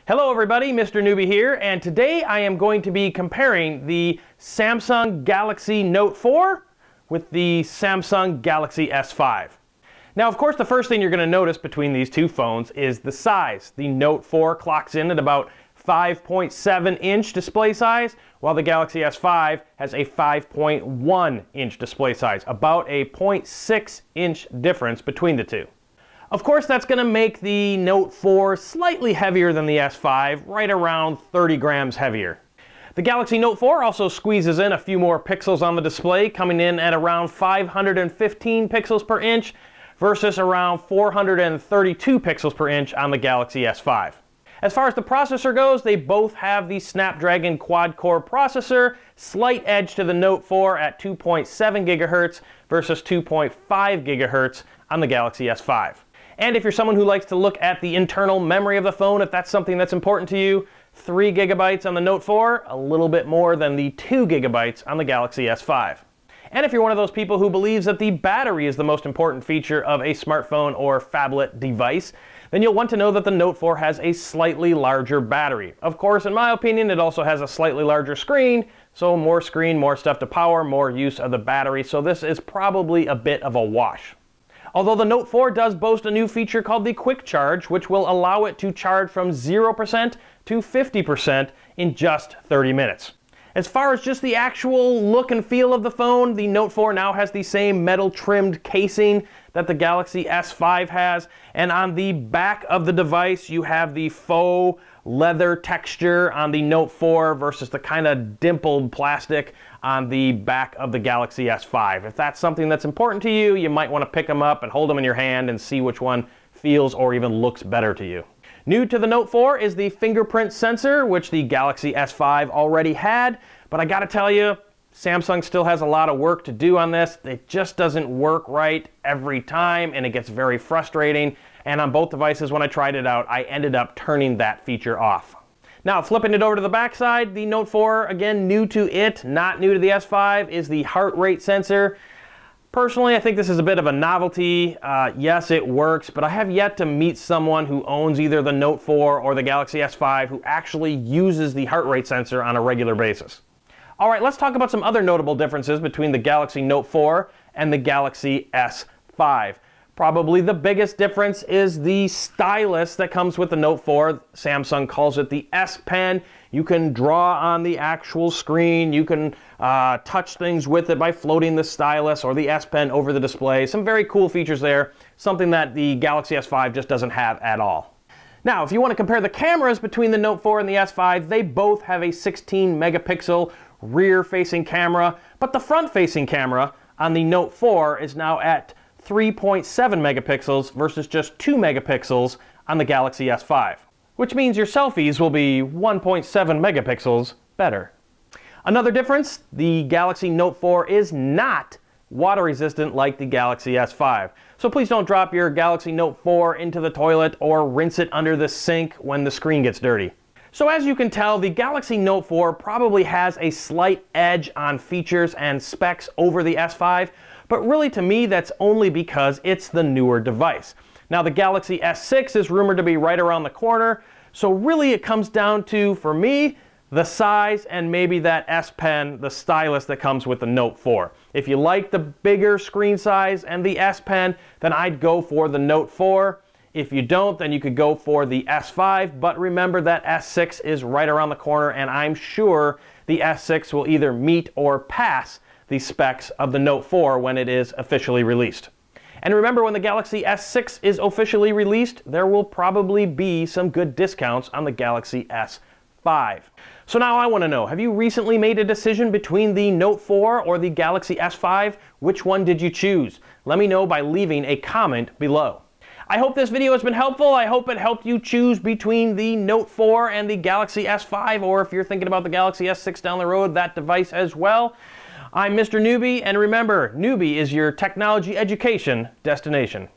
Hello everybody, Mr. Noobie here, and today I am going to be comparing the Samsung Galaxy Note 4 with the Samsung Galaxy S5. Now, of course, the first thing you're going to notice between these two phones is the size. The Note 4 clocks in at about 5.7-inch display size, while the Galaxy S5 has a 5.1-inch display size, about a 0.6-inch difference between the two. Of course, that's going to make the Note 4 slightly heavier than the S5, right around 30 grams heavier. The Galaxy Note 4 also squeezes in a few more pixels on the display, coming in at around 515 pixels per inch versus around 432 pixels per inch on the Galaxy S5. As far as the processor goes, they both have the Snapdragon quad-core processor, slight edge to the Note 4 at 2.7 GHz versus 2.5 GHz on the Galaxy S5. And if you're someone who likes to look at the internal memory of the phone, if that's something that's important to you, 3 GB on the Note 4, a little bit more than the 2 GB on the Galaxy S5. And if you're one of those people who believes that the battery is the most important feature of a smartphone or phablet device, then you'll want to know that the Note 4 has a slightly larger battery. Of course, in my opinion, it also has a slightly larger screen, so more screen, more stuff to power, more use of the battery, so this is probably a bit of a wash. Although the Note 4 does boast a new feature called the Quick Charge, which will allow it to charge from 0% to 50% in just 30 minutes. As far as just the actual look and feel of the phone, the Note 4 now has the same metal-trimmed casing that the Galaxy S5 has, and on the back of the device you have the faux leather texture on the Note 4 versus the kind of dimpled plastic on the back of the Galaxy S5. If that's something that's important to you, you might want to pick them up and hold them in your hand and see which one feels or even looks better to you. New to the Note 4 is the fingerprint sensor, which the Galaxy S5 already had, but I gotta tell you, Samsung still has a lot of work to do on this. It just doesn't work right every time, and it gets very frustrating. And on both devices, when I tried it out, I ended up turning that feature off. Now, flipping it over to the back side, the Note 4, again, new to it, not new to the S5, is the heart rate sensor. Personally, I think this is a bit of a novelty. Yes, it works, but I have yet to meet someone who owns either the Note 4 or the Galaxy S5 who actually uses the heart rate sensor on a regular basis. All right, let's talk about some other notable differences between the Galaxy Note 4 and the Galaxy S5. Probably the biggest difference is the stylus that comes with the Note 4. Samsung calls it the S Pen. You can draw on the actual screen. You can touch things with it by floating the stylus or the S Pen over the display. Some very cool features there, something that the Galaxy S5 just doesn't have at all. Now, if you want to compare the cameras between the Note 4 and the S5, they both have a 16 megapixel rear-facing camera, but the front-facing camera on the Note 4 is now at 3.7 megapixels versus just 2 megapixels on the Galaxy S5, which means your selfies will be 1.7 megapixels better. Another difference, the Galaxy Note 4 is not water resistant like the Galaxy S5. So please don't drop your Galaxy Note 4 into the toilet or rinse it under the sink when the screen gets dirty. So as you can tell, the Galaxy Note 4 probably has a slight edge on features and specs over the S5, but really to me that's only because it's the newer device. Now the Galaxy S6 is rumored to be right around the corner, so really it comes down to, for me, the size and maybe that S Pen, the stylus that comes with the Note 4. If you like the bigger screen size and the S Pen, then I'd go for the Note 4. If you don't, then you could go for the S5, but remember that S6 is right around the corner, and I'm sure the S6 will either meet or pass the specs of the Note 4 when it is officially released. And remember, when the Galaxy S6 is officially released, there will probably be some good discounts on the Galaxy S5. So now I want to know, have you recently made a decision between the Note 4 or the Galaxy S5? Which one did you choose? Let me know by leaving a comment below. I hope this video has been helpful. I hope it helped you choose between the Note 4 and the Galaxy S5, or if you're thinking about the Galaxy S6 down the road, that device as well. I'm Mr. Noobie, and remember, Noobie is your technology education destination.